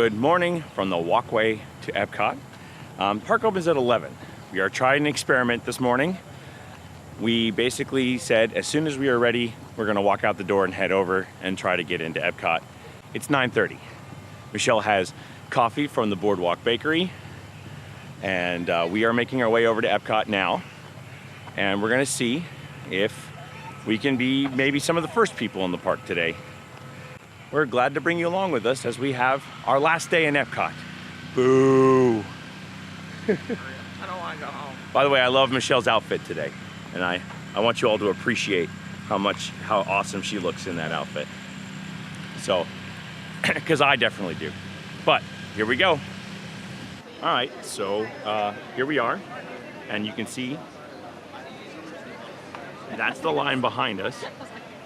Good morning from the walkway to Epcot. Park opens at 11. We are trying an experiment this morning. We basically said as soon as we are ready, we're gonna walk out the door and head over and try to get into Epcot. It's 9:30. Michelle has coffee from the Boardwalk Bakery, and we are making our way over to Epcot now. And we're gonna see if we can be maybe some of the first people in the park today. We're glad to bring you along with us as we have our last day in Epcot. Boo! I don't want to go home. By the way, I love Michelle's outfit today, and I want you all to appreciate how awesome she looks in that outfit. So, because I definitely do. But here we go. All right, so here we are, and you can see that's the line behind us.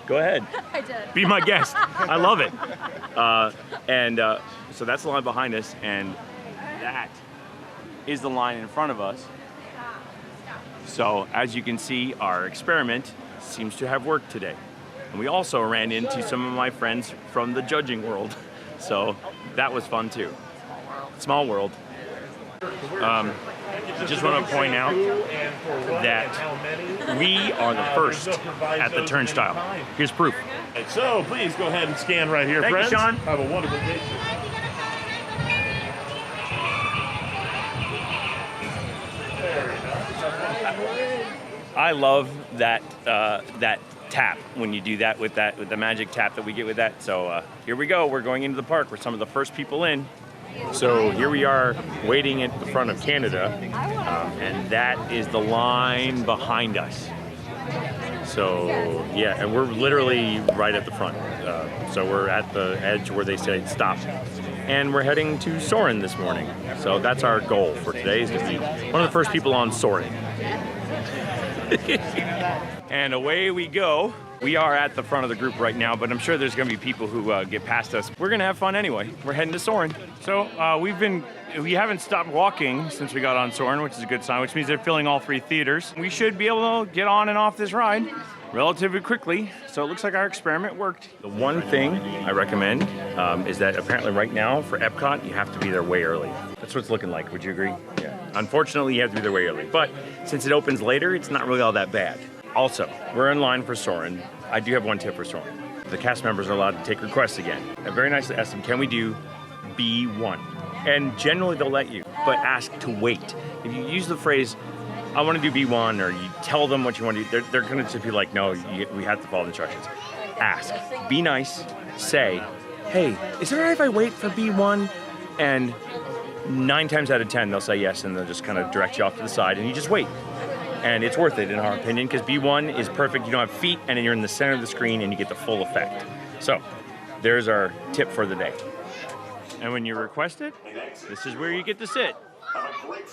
Go ahead. I did. Be my guest. I love it. So that's the line behind us, and that is the line in front of us. So as you can see, our experiment seems to have worked today. And we also ran into some of my friends from the judging world. So that was fun too. Small world. Just want to point out that we are the first at the turnstile. Here's proof. So please go ahead and scan right here, Thank friends. you, Sean. Have a wonderful day. I love that that tap when you do that with the magic tap that we get with that. So here we go. We're going into the park. We're some of the first people in. So here we are waiting at the front of Canada, and that is the line behind us. So yeah, and we're literally right at the front. So we're at the edge where they say stop. And we're heading to Soarin this morning. So that's our goal for today, is to be one of the first people on Soarin. And away we go. We are at the front of the group right now, but I'm sure there's gonna be people who get past us. We're gonna have fun anyway. We're heading to Soarin. So we haven't stopped walking since we got on Soarin, which is a good sign, which means they're filling all 3 theaters. We should be able to get on and off this ride relatively quickly. So it looks like our experiment worked. The one thing I recommend is that apparently right now for Epcot, you have to be there way early. That's what it's looking like, would you agree? Yeah. Unfortunately, you have to be there way early. But since it opens later, it's not really all that bad. Also, we're in line for Soarin. I do have one tip for Soarin. The cast members are allowed to take requests again. I very nicely asked them, can we do B1? And generally they'll let you, but ask to wait. If you use the phrase, I want to do B1, or you tell them what you want to do, they're going to just be like, no, we have to follow the instructions. Ask, be nice, say, hey, is it all right if I wait for B1? And 9 times out of 10, they'll say yes, and they'll just kind of direct you off to the side, and you just wait. And it's worth it in our opinion, because B1 is perfect. You don't have feet, and then you're in the center of the screen and you get the full effect. So there's our tip for the day. And when you request it, this is where you get to sit.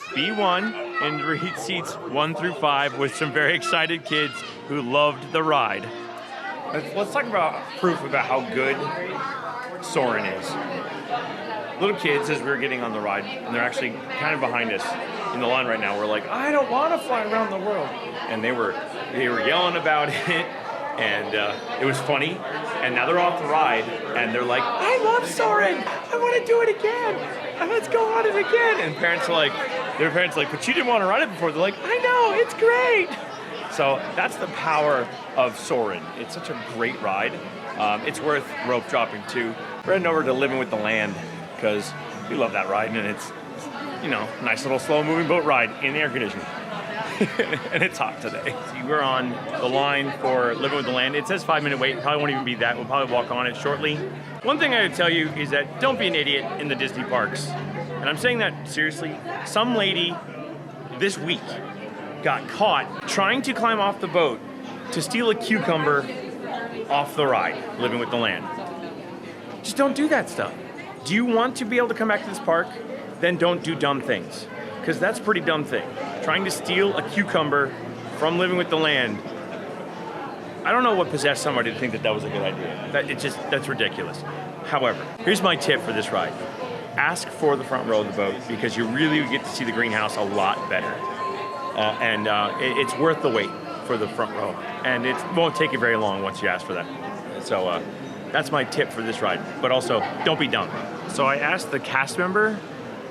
B1 in seats 1 through 5 with some very excited kids who loved the ride. Let's talk about proof about how good Soarin is. Little kids, as we were getting on the ride, and they're actually kind of behind us in the line right now, we're like, I don't want to fly around the world. And they were yelling about it, and it was funny. And now they're off the ride, and they're like, I love Soarin! I want to do it again! Let's go on it again! And their parents are like, but you didn't want to ride it before. They're like, I know, it's great! So that's the power of Soarin. It's such a great ride. It's worth rope dropping too. We're heading over to Living with the Land, because we love that ride, and it's, nice little slow moving boat ride in air conditioning. And it's hot today. See, we're on the line for Living with the Land. It says 5-minute wait. Probably won't even be that. We'll probably walk on it shortly. One thing I would tell you is that don't be an idiot in the Disney parks. And I'm saying that seriously. Some lady this week got caught trying to climb off the boat to steal a cucumber off the ride, Living with the Land. Just don't do that stuff. Do you want to be able to come back to this park? Then don't do dumb things, because that's a pretty dumb thing. Trying to steal a cucumber from Living with the Land. I don't know what possessed somebody to think that was a good idea. That's ridiculous. However, here's my tip for this ride. Ask for the front row of the boat, because you really get to see the greenhouse a lot better. It's worth the wait for the front row. And it won't take you very long once you ask for that. So That's my tip for this ride. But also, don't be dumb. So I asked the cast member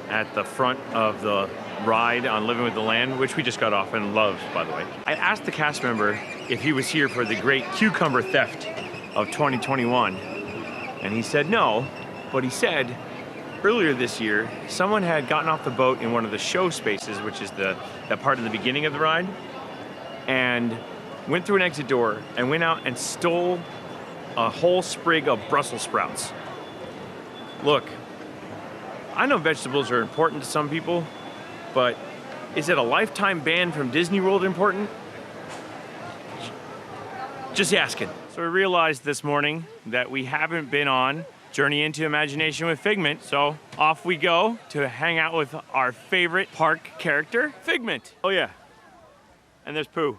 at the front of the ride on Living with the Land, which we just got off and loved, by the way. I asked the cast member if he was here for the great cucumber theft of 2021. And he said no, but he said earlier this year, someone had gotten off the boat in one of the show spaces, which is that part in the beginning of the ride, and went through an exit door and went out and stole a whole sprig of Brussels sprouts. Look, I know vegetables are important to some people, but is it a lifetime ban from Disney World important? Just asking. So we realized this morning that we haven't been on Journey into Imagination with Figment, so off we go to hang out with our favorite park character, Figment. Oh yeah, and there's Pooh.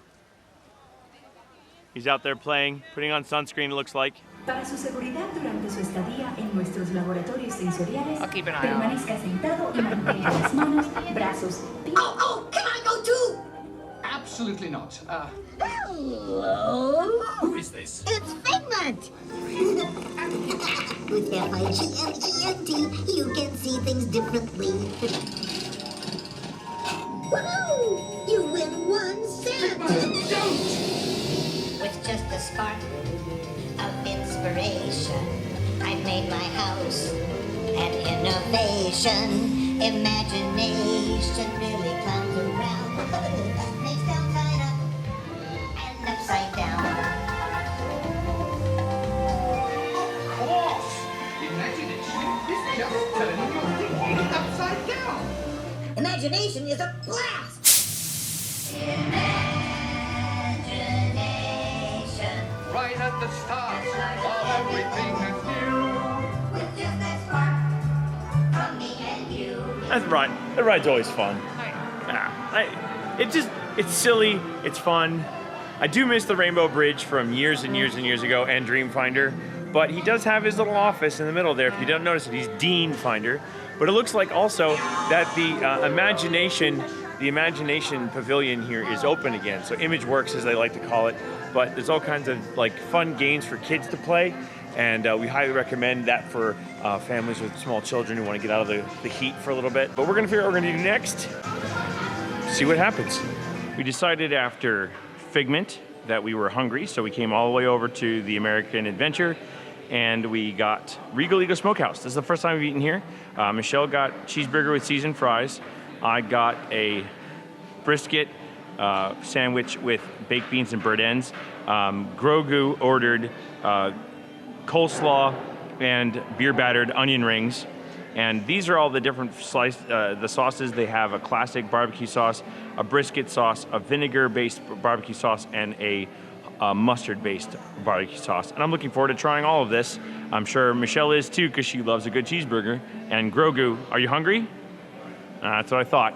He's out there playing, putting on sunscreen, it looks like. Para su seguridad durante su estadía en nuestros laboratorios sensoriales, I'll keep an eye out. permanezca sentado y mantenga las manos, brazos, pies. Oh, can I go too? Absolutely not. Hello? Who is this? It's Figment! With F-I-G-M-E-N-T, you can see things differently. Woohoo! You win 1 cent! With just a spark of inspiration, I made my house an innovation. Imagination really comes around. Makes down side up and upside down. Of course! Imagination is just turning your thinking upside down. Imagination is a blast! Right at the start of everything that's new. With just that spark from me and you. That's right. The ride's always fun. It's silly, it's fun. I do miss the Rainbow Bridge from years and years and years ago and Dreamfinder, but he does have his little office in the middle there. If you don't notice it, he's Dean Finder. But it looks like also that the Imagination Pavilion here is open again. So ImageWorks, as they like to call it. But there's all kinds of like fun games for kids to play. And we highly recommend that for families with small children who want to get out of the heat for a little bit. But we're gonna figure out what we're gonna do next. See what happens. We decided after Figment that we were hungry, so we came all the way over to the American Adventure and we got Regal Eagle Smokehouse. This is the first time we've eaten here. Michelle got cheeseburger with seasoned fries. I got a brisket sandwich with baked beans and bird ends. Grogu ordered coleslaw and beer battered onion rings. And these are all the different the sauces. They have a classic barbecue sauce, a brisket sauce, a vinegar-based barbecue sauce, and a mustard-based barbecue sauce. And I'm looking forward to trying all of this. I'm sure Michelle is too, because she loves a good cheeseburger. And Grogu, are you hungry? That's what I thought.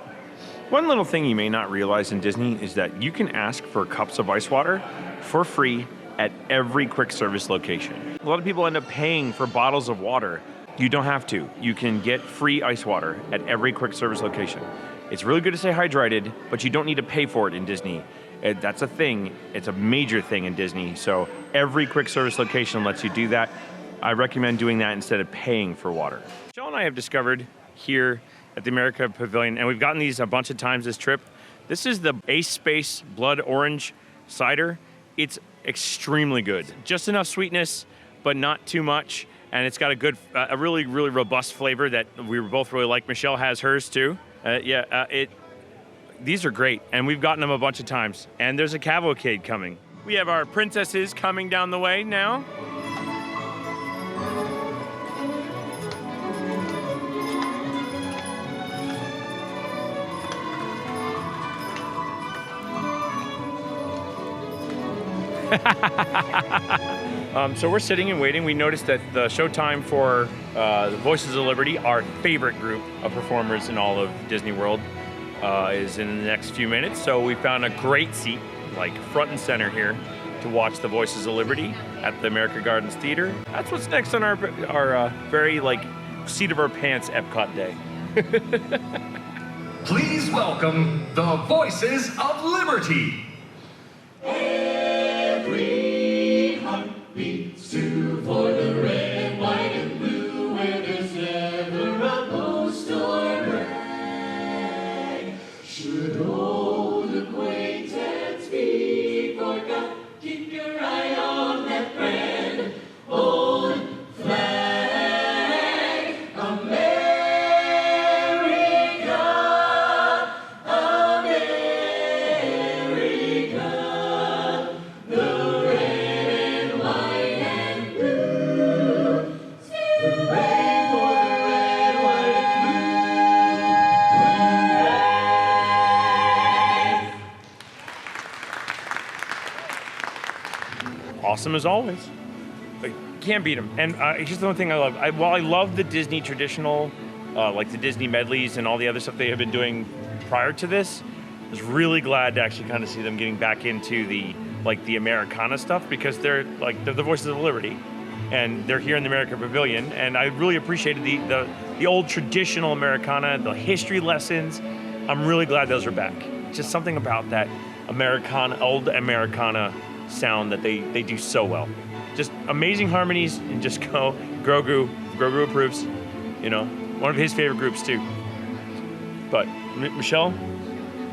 One little thing you may not realize in Disney is that you can ask for cups of ice water for free at every quick service location. A lot of people end up paying for bottles of water. You don't have to. You can get free ice water at every quick service location. It's really good to stay hydrated, but you don't need to pay for it in Disney. That's a thing. It's a major thing in Disney. So every quick service location lets you do that. I recommend doing that instead of paying for water. Michelle and I have discovered here at the America Pavilion, and we've gotten these a bunch of times this trip. This is the Ace Space Blood Orange Cider. It's extremely good. Just enough sweetness, but not too much. And it's got a really, really robust flavor that we both really like. Michelle has hers too. These are great, and we've gotten them a bunch of times. And there's a cavalcade coming. We have our princesses coming down the way now. So we're sitting and waiting. We noticed that the showtime for the Voices of Liberty, our favorite group of performers in all of Disney World, is in the next few minutes. So we found a great seat, like front and center here, to watch the Voices of Liberty at the America Gardens Theater. That's what's next on our very seat of our pants Epcot day. Please welcome the Voices of Liberty. Every heart beats for the awesome as always. Can't beat them. And here's the one thing I love. While I love the Disney traditional, like the Disney medleys and all the other stuff they have been doing prior to this, I was really glad to actually kind of see them getting back into the Americana stuff, because they're the voices of liberty, and they're here in the American Pavilion. And I really appreciated the old traditional Americana, the history lessons. I'm really glad those are back. Just something about that old Americana sound that they do so well. Just amazing harmonies, and just Grogu approves. You know, one of his favorite groups too. But Michelle?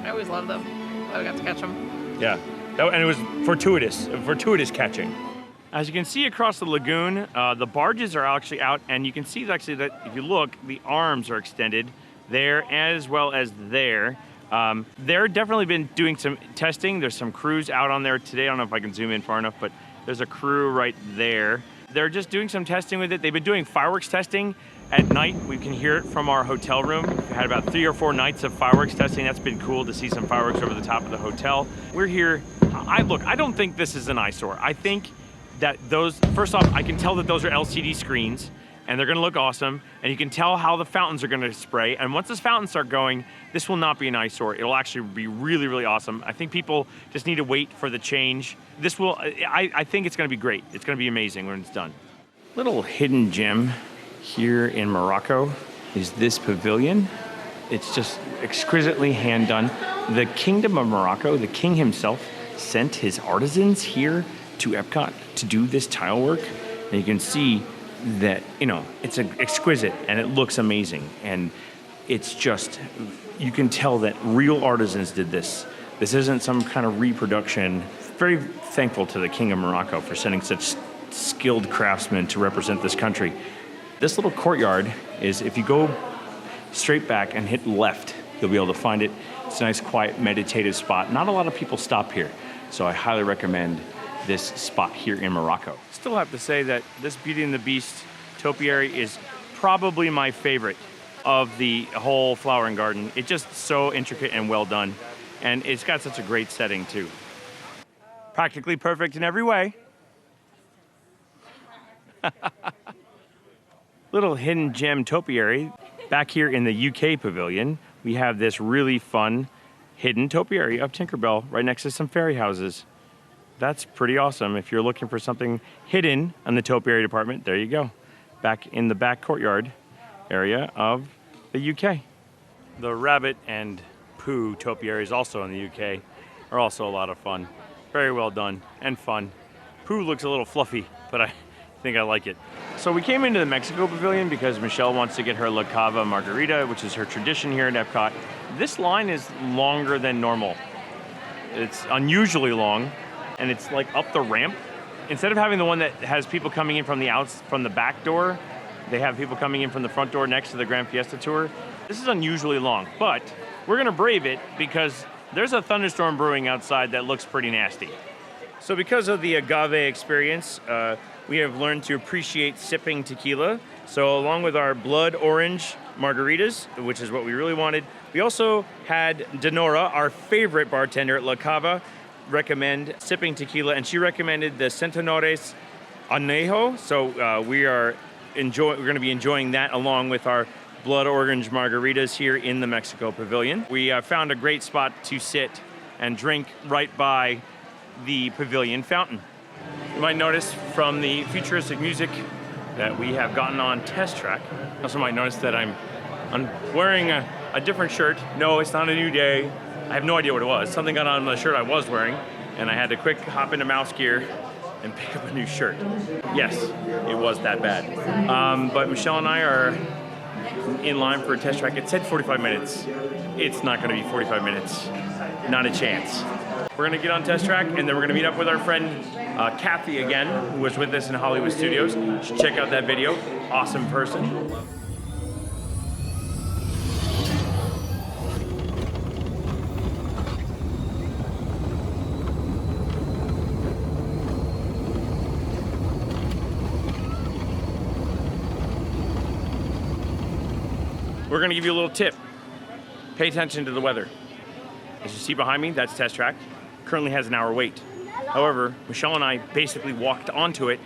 I always love them. I got to catch them. Yeah, and it was fortuitous catching. As you can see across the lagoon, the barges are actually out, and you can see actually that if you look, the arms are extended there as well as there. They're definitely been doing some testing. There's some crews out on there today. I don't know if I can zoom in far enough, but there's a crew right there. They're just doing some testing with it. They've been doing fireworks testing at night. We can hear it from our hotel room. We've had about 3 or 4 nights of fireworks testing. That's been cool to see some fireworks over the top of the hotel. We're here. I don't think this is an eyesore. I think that first off, I can tell that those are LCD screens, and they're gonna look awesome, and you can tell how the fountains are gonna spray. And once those fountains start going, this will not be an eyesore. It'll actually be really, really awesome. I think people just need to wait for the change. I think it's gonna be great. It's gonna be amazing when it's done. Little hidden gem here in Morocco is this pavilion. It's just exquisitely hand done. The Kingdom of Morocco, the king himself, sent his artisans here to Epcot to do this tile work. And you can see that, it's exquisite and it looks amazing. And it's just, you can tell that real artisans did this. This isn't some kind of reproduction. Very thankful to the King of Morocco for sending such skilled craftsmen to represent this country. This little courtyard is, if you go straight back and hit left, you'll be able to find it. It's a nice, quiet, meditative spot. Not a lot of people stop here, so I highly recommend this spot here in Morocco. Still have to say that this Beauty and the Beast topiary is probably my favorite of the whole flowering garden. It's just so intricate and well done, and it's got such a great setting too. Practically perfect in every way. Little hidden gem topiary. Back here in the UK pavilion, we have this really fun hidden topiary of Tinkerbell right next to some fairy houses. That's pretty awesome. If you're looking for something hidden in the topiary department, there you go. Back in the back courtyard area of the UK. The Rabbit and Pooh topiaries, also in the UK, are also a lot of fun. Very well done and fun. Pooh looks a little fluffy, but I think I like it. So we came into the Mexico Pavilion because Michelle wants to get her La Cava margarita, which is her tradition here at Epcot. This line is longer than normal. It's unusually long, and it's like up the ramp. Instead of having the one that has people coming in from the back door, they have people coming in from the front door next to the Grand Fiesta Tour. This is unusually long, but we're gonna brave it because there's a thunderstorm brewing outside that looks pretty nasty. So because of the agave experience, we have learned to appreciate sipping tequila. So along with our blood orange margaritas, which is what we really wanted, we also had Denora, our favorite bartender at La Cava, recommend sipping tequila, and she recommended the Centenores Añejo. So we're going to be enjoying that along with our blood orange margaritas here in the Mexico Pavilion. We found a great spot to sit and drink right by the pavilion fountain. You might notice from the futuristic music that we have gotten on TestTrack. You also might notice that I'm wearing a different shirt. No, it's not a new day. I have no idea what it was. Something got on the shirt I was wearing, and I had to quick hop into mouse gear and pick up a new shirt. Yes, it was that bad. But Michelle and I are in line for a test track. It said 45 minutes. It's not gonna be 45 minutes. Not a chance. We're gonna get on test track, and then we're gonna meet up with our friend Kathy again, who was with us in Hollywood Studios. You should check out that video. Awesome person. We're gonna give you a little tip. Pay attention to the weather. As you see behind me, that's TestTrack. Currently has an hour wait. However, Michelle and I basically walked onto it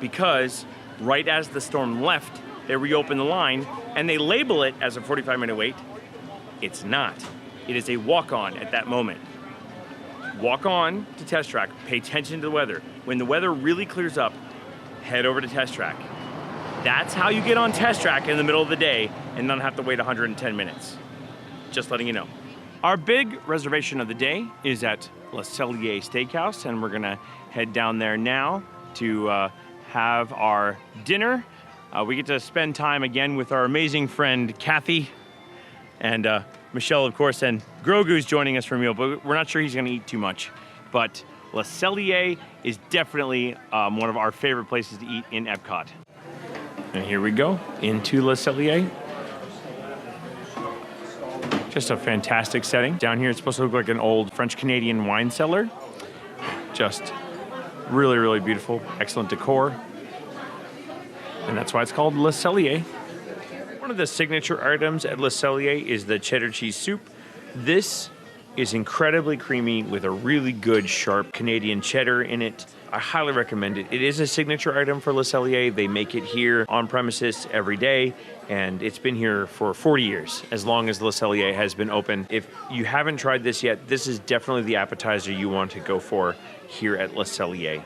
because right as the storm left, they reopened the line and they label it as a 45-minute wait. It's not. It is a walk-on at that moment. Walk on to TestTrack, pay attention to the weather. When the weather really clears up, head over to TestTrack. That's how you get on TestTrack in the middle of the day and not have to wait 110 minutes. Just letting you know. Our big reservation of the day is at Cellier Steakhouse, and we're gonna head down there now to have our dinner. We get to spend time again with our amazing friend Kathy and Michelle, of course, and Grogu's joining us for a meal, but we're not sure he's gonna eat too much. But Cellier is definitely one of our favorite places to eat in Epcot. And here we go, into Cellier. Just a fantastic setting. Down here, it's supposed to look like an old French-Canadian wine cellar. Just really, really beautiful, excellent decor. And that's why it's called Cellier. One of the signature items at Cellier is the cheddar cheese soup. This is incredibly creamy with a really good, sharp Canadian cheddar in it. I highly recommend it. It is a signature item for Cellier. They make it here on premises every day, and it's been here for 40 years, as long as Cellier has been open. If you haven't tried this yet, this is definitely the appetizer you want to go for here at Cellier.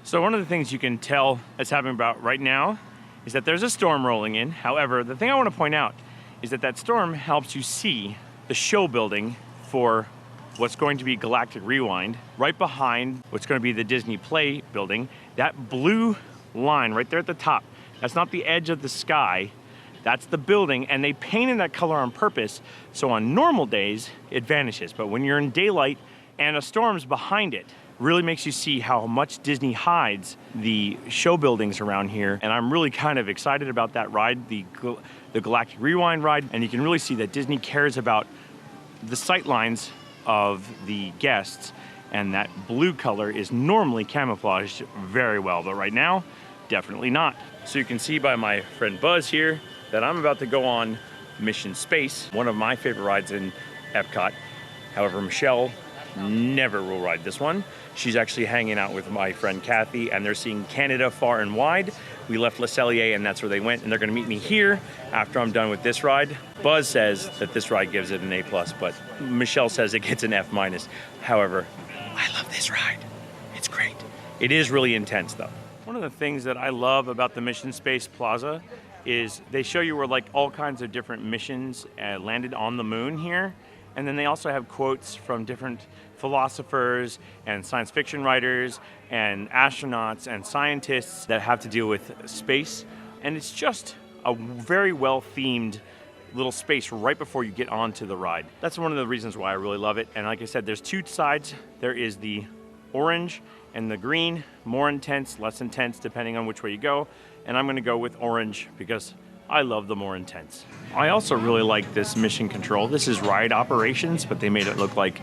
So one of the things you can tell that's happening about right now is that there's a storm rolling in. However, the thing I want to point out is that that storm helps you see the show building for what's going to be Galactic Rewind, right behind what's going to be the Disney Play building. That blue line right there at the top, that's not the edge of the sky, that's the building, and they painted that color on purpose, so on normal days, it vanishes. But when you're in daylight and a storm's behind it, really makes you see how much Disney hides the show buildings around here. And I'm really kind of excited about that ride, the Galactic Rewind ride, and you can really see that Disney cares about the sight lines of the guests, and that blue color is normally camouflaged very well, but right now, definitely not. So you can see by my friend Buzz here that I'm about to go on Mission Space, one of my favorite rides in Epcot. However, Michelle never will ride this one. She's actually hanging out with my friend Kathy, and they're seeing Canada far and wide. We left Cellier, and that's where they went, and they're gonna meet me here after I'm done with this ride. Buzz says that this ride gives it an A+, but Michelle says it gets an F-. However, I love this ride. It's great. It is really intense, though. One of the things that I love about the Mission Space Plaza is they show you where like all kinds of different missions landed on the moon here. And then they also have quotes from different philosophers and science fiction writers and astronauts and scientists that have to deal with space. And it's just a very well-themed little space right before you get onto the ride. That's one of the reasons why I really love it. And like I said, there's two sides. There is the orange and the green, more intense, less intense, depending on which way you go. And I'm gonna go with orange because I love the more intense. I also really like this mission control. This is ride operations, but they made it look like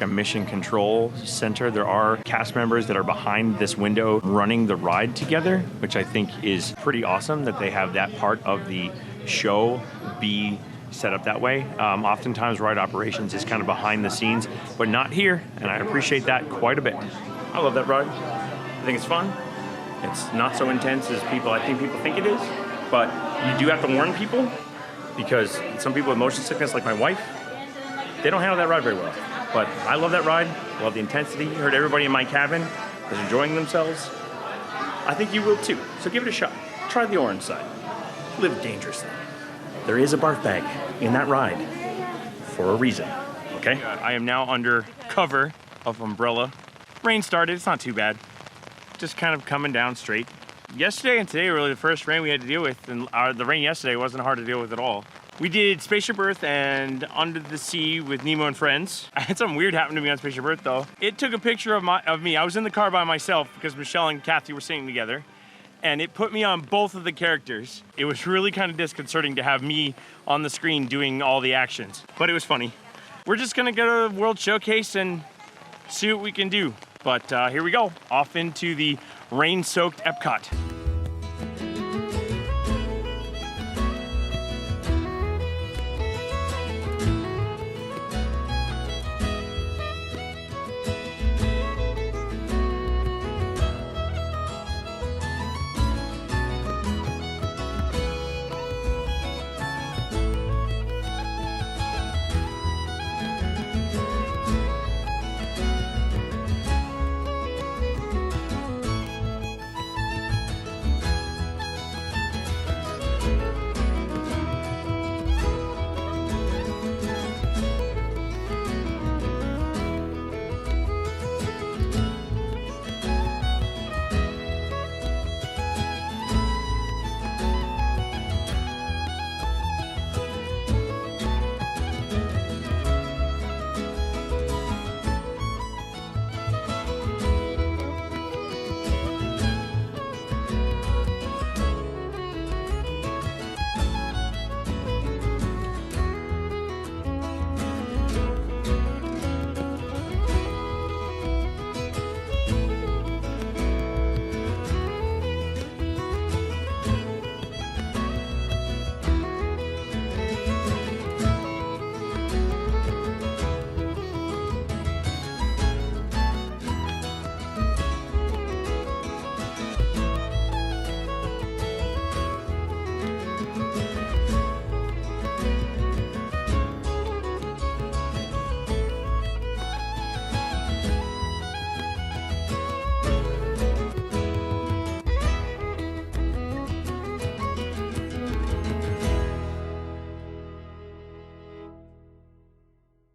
a mission control center. There are cast members that are behind this window running the ride together, which I think is pretty awesome that they have that part of the show be set up that way. Oftentimes ride operations is kind of behind the scenes, but not here, and I appreciate that quite a bit. I love that ride. I think it's fun. It's not so intense as I think people think it is. But you do have to warn people because some people with motion sickness, like my wife, they don't handle that ride very well. But I love that ride, love the intensity. You heard everybody in my cabin is enjoying themselves. I think you will too, so give it a shot. Try the orange side. Live dangerously. There is a barf bag in that ride for a reason, okay? I am now under cover of umbrella. Rain started, it's not too bad. Just kind of coming down straight. Yesterday and today were really the first rain we had to deal with, and the rain yesterday wasn't hard to deal with at all. We did Spaceship Earth and Under the Sea with Nemo and Friends. I had something weird happen to me on Spaceship Earth though. It took a picture of me. I was in the car by myself because Michelle and Kathy were singing together, and it put me on both of the characters. It was really kind of disconcerting to have me on the screen doing all the actions, but it was funny. We're just gonna go to World Showcase and see what we can do. But here we go, off into the rain-soaked Epcot.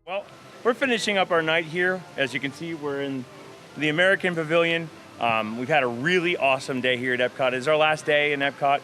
Well, we're finishing up our night here. As you can see, we're in the American Pavilion. We've had a really awesome day here at Epcot. It's our last day in Epcot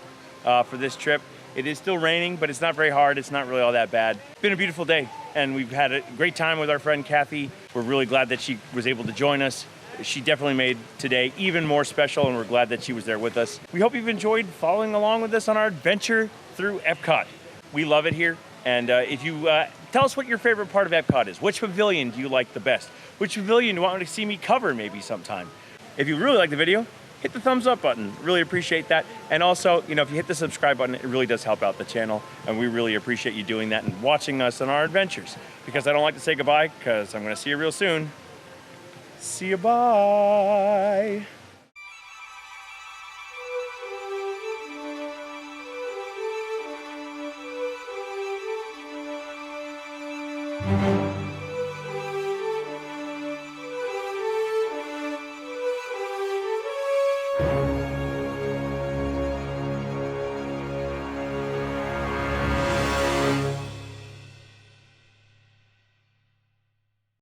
for this trip. It is still raining, but it's not very hard. It's not really all that bad. It's been a beautiful day, and we've had a great time with our friend Kathy. We're really glad that she was able to join us. She definitely made today even more special, and we're glad that she was there with us. We hope you've enjoyed following along with us on our adventure through Epcot. We love it here, and if you tell us what your favorite part of Epcot is. Which pavilion do you like the best? Which pavilion do you want to see me cover maybe sometime? If you really like the video, hit the thumbs up button. Really appreciate that. And also, if you hit the subscribe button, it really does help out the channel. And we really appreciate you doing that and watching us on our adventures. Because I don't like to say goodbye, because I'm going to see you real soon. See you, bye. Thank you.